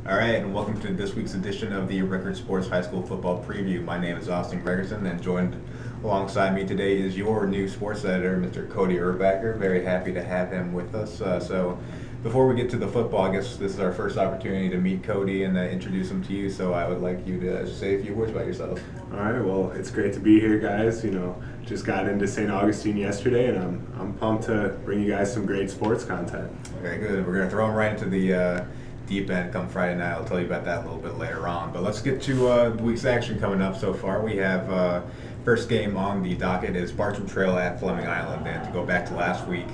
All right, and welcome to this week's edition of the Record Sports High School Football Preview. My name is Austen Gregerson, and joined alongside me today is your new sports editor, Mr. Cody Erbacher. Very happy to have him with us. Before we get to the football, I guess this is our first opportunity to meet Cody and introduce him to you. So I would like you to say a few words about yourself. All right, well, it's great to be here, guys. Just got into St. Augustine yesterday, and I'm pumped to bring you guys some great sports content. Very good. We're going to throw him right into the deep end come Friday night. I'll tell you about that a little bit later on. But let's get to the week's action coming up so far. We have first game on the docket is Bartram Trail at Fleming Island. And to go back to last week,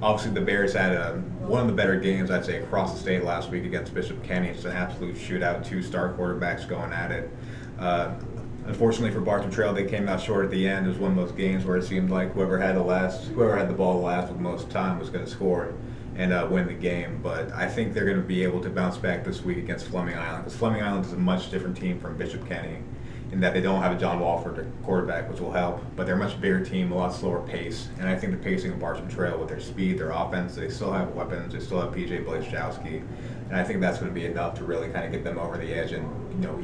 obviously the Bears had one of the better games, I'd say, across the state last week against Bishop Kenny. It's an absolute shootout, two star quarterbacks going at it. Unfortunately for Bartram Trail, they came out short at the end. It was one of those games where it seemed like whoever had the ball last with most time was going to score and win the game. But I think they're going to be able to bounce back this week against Fleming Island, because Fleming Island is a much different team from Bishop Kenny in that they don't have a John Walford at quarterback, which will help, but they're a much bigger team, a lot slower pace. And I think the pacing of Bartram Trail with their speed, their offense, they still have weapons, they still have PJ Blazkowski, and I think that's going to be enough to really kind of get them over the edge. And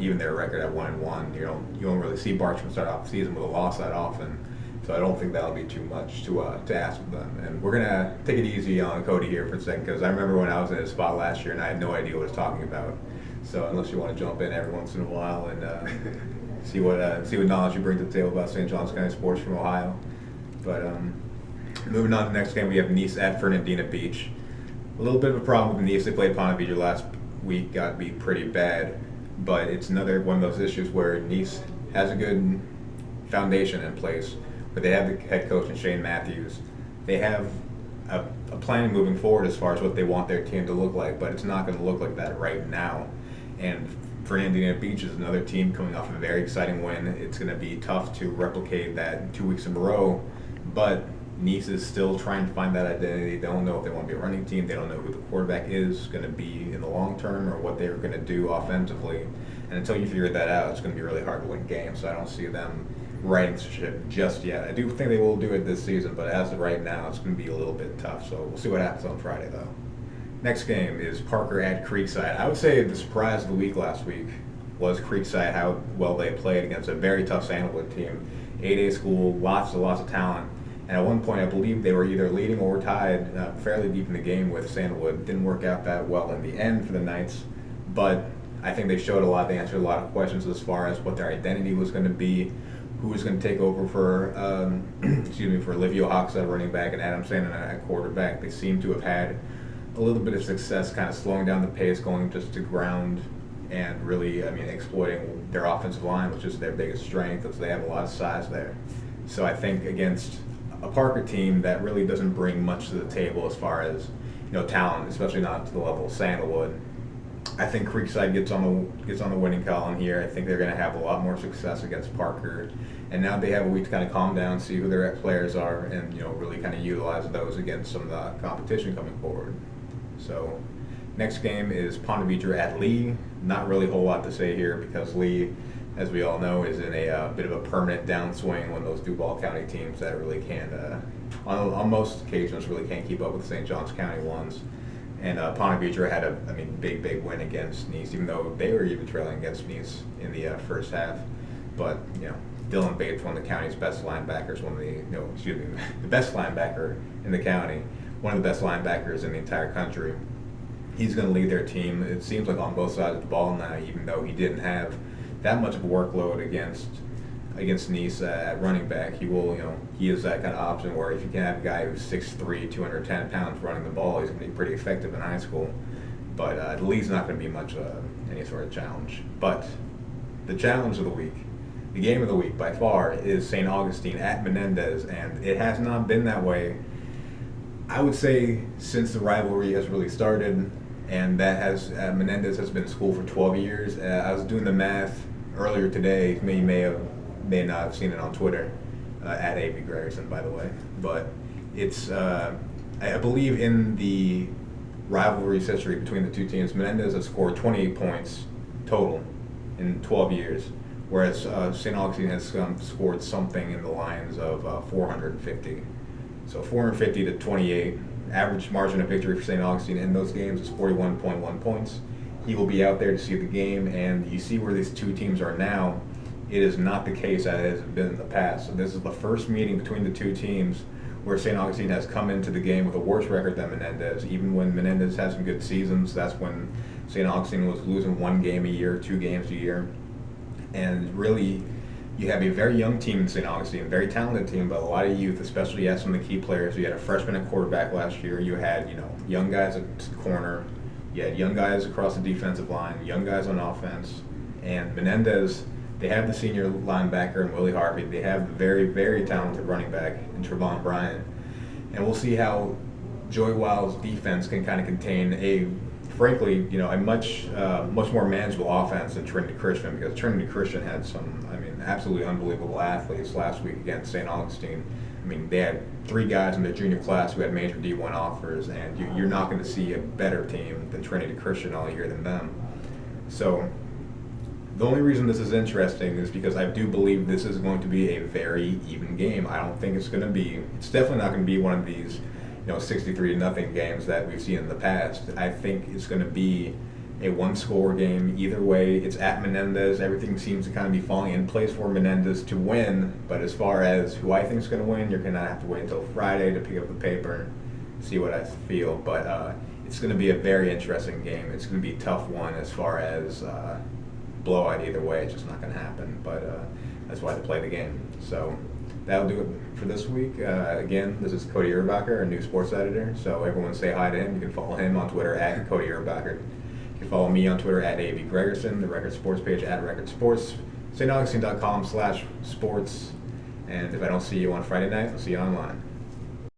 even their record at 1-1, you don't really see Bartram start off the season with a loss that often. So I don't think that'll be too much to ask of them. And we're going to take it easy on Cody here for a second, because I remember when I was in his spot last year and I had no idea what I was talking about. So unless you want to jump in every once in a while and see what knowledge you bring to the table about St. Johns County sports from Ohio. But moving on to the next game, we have Nice at Fernandina Beach. A little bit of a problem with Nice. They played Ponte Vedra last week, got beat pretty bad. But it's another one of those issues where Nice has a good foundation in place, but they have the head coach in Shane Matthews. They have a plan moving forward as far as what they want their team to look like, but it's not going to look like that right now. And Fernandina Beach is another team coming off a very exciting win. It's going to be tough to replicate that 2 weeks in a row, but Nice is still trying to find that identity. They don't know if they want to be a running team. They don't know who the quarterback is going to be in the long term or what they're going to do offensively. And until you figure that out, it's going to be really hard to win games. So I don't see them riding the ship just yet. I do think they will do it this season, but as of right now, it's going to be a little bit tough. So we'll see what happens on Friday, though. Next game is Parker at Creekside. I would say the surprise of the week last week was Creekside, how well they played against a very tough Sandalwood team. 8A school, lots of talent. And at one point, I believe they were either leading or tied fairly deep in the game with Sandalwood. Didn't work out that well in the end for the Knights, but I think they showed a lot. They answered a lot of questions as far as what their identity was going to be, who was going to take over for for Livio Hawks at running back and Adam Sandin at quarterback. They seem to have had a little bit of success kind of slowing down the pace, going just to ground, and really, exploiting their offensive line, which is their biggest strength, because they have a lot of size there. So I think against a Parker team that really doesn't bring much to the table as far as talent, especially not to the level of Sandalwood, I think Creekside gets on the winning column here. I think they're going to have a lot more success against Parker, and now they have a week to kind of calm down, see who their players are, and really kind of utilize those against some of the competition coming forward. So next game is Ponte Vedra at Lee. Not really a whole lot to say here, because Lee, as we all know, is in a bit of a permanent downswing, one of those Duval County teams that really can't, on most occasions, really can't keep up with the St. Johns County ones. And Ponte Vedra had a big win against Nice, even though they were even trailing against Nice in the first half. But Dylan Bates, one of the county's best linebackers, the best linebacker in the county, one of the best linebackers in the entire country. He's going to lead their team. It seems like on both sides of the ball now, even though he didn't have that much of a workload against Nice at running back. He is that kind of option where if you can have a guy who's 6'3", 210 pounds running the ball, he's going to be pretty effective in high school. But the lead's not going to be much any sort of challenge. But the challenge of the week, the game of the week by far, is St. Augustine at Menendez, and it has not been that way, I would say, since the rivalry has really started. And that has Menendez has been in school for 12 years. I was doing the math earlier today. You may not have seen it on Twitter, at A.B. Gregerson, by the way. But it's, I believe in the rivalry's history between the two teams, Menendez has scored 28 points total in 12 years, whereas St. Augustine has scored something in the lines of 450. So 450 to 28. Average margin of victory for St. Augustine in those games is 41.1 points. he will be out there to see the game, and you see where these two teams are now. It is not the case as it has been in the past. So this is the first meeting between the two teams where St. Augustine has come into the game with a worse record than Menendez. Even when Menendez had some good seasons, that's when St. Augustine was losing 1 game a year, 2 games a year. And really, you have a very young team in St. Augustine, a very talented team, but a lot of youth, especially you had some of the key players. You had a freshman at quarterback last year. You had, young guys at corner. You had young guys across the defensive line, young guys on offense. And Menendez, they have the senior linebacker in Willie Harvey. They have the very, very talented running back in Trevon Bryant. And we'll see how Joey Wild's defense can kind of contain a much more manageable offense than Trinity Christian, because Trinity Christian had some, absolutely unbelievable athletes last week against St. Augustine. They had 3 guys in their junior class who had major D1 offers, and you're not going to see a better team than Trinity Christian all year than them. So the only reason this is interesting is because I do believe this is going to be a very even game. I don't think it's definitely not going to be one of these 63-0 games that we've seen in the past. I think it's going to be a 1-score game either way. It's at Menendez. Everything seems to kind of be falling in place for Menendez to win, but as far as who I think is going to win, you're going to have to wait until Friday to pick up the paper and see what I feel. But it's going to be a very interesting game. It's going to be a tough one as far as blowout either way. It's just not going to happen, but that's why they play the game. So that'll do it for this week. Again, this is Cody Erbacher, our new sports editor. So everyone say hi to him. You can follow him on Twitter at Cody Erbacher. You can follow me on Twitter at AB Gregerson, the Record Sports page at Record Sports, staugustine.com/sports. And if I don't see you on Friday night, I'll see you online.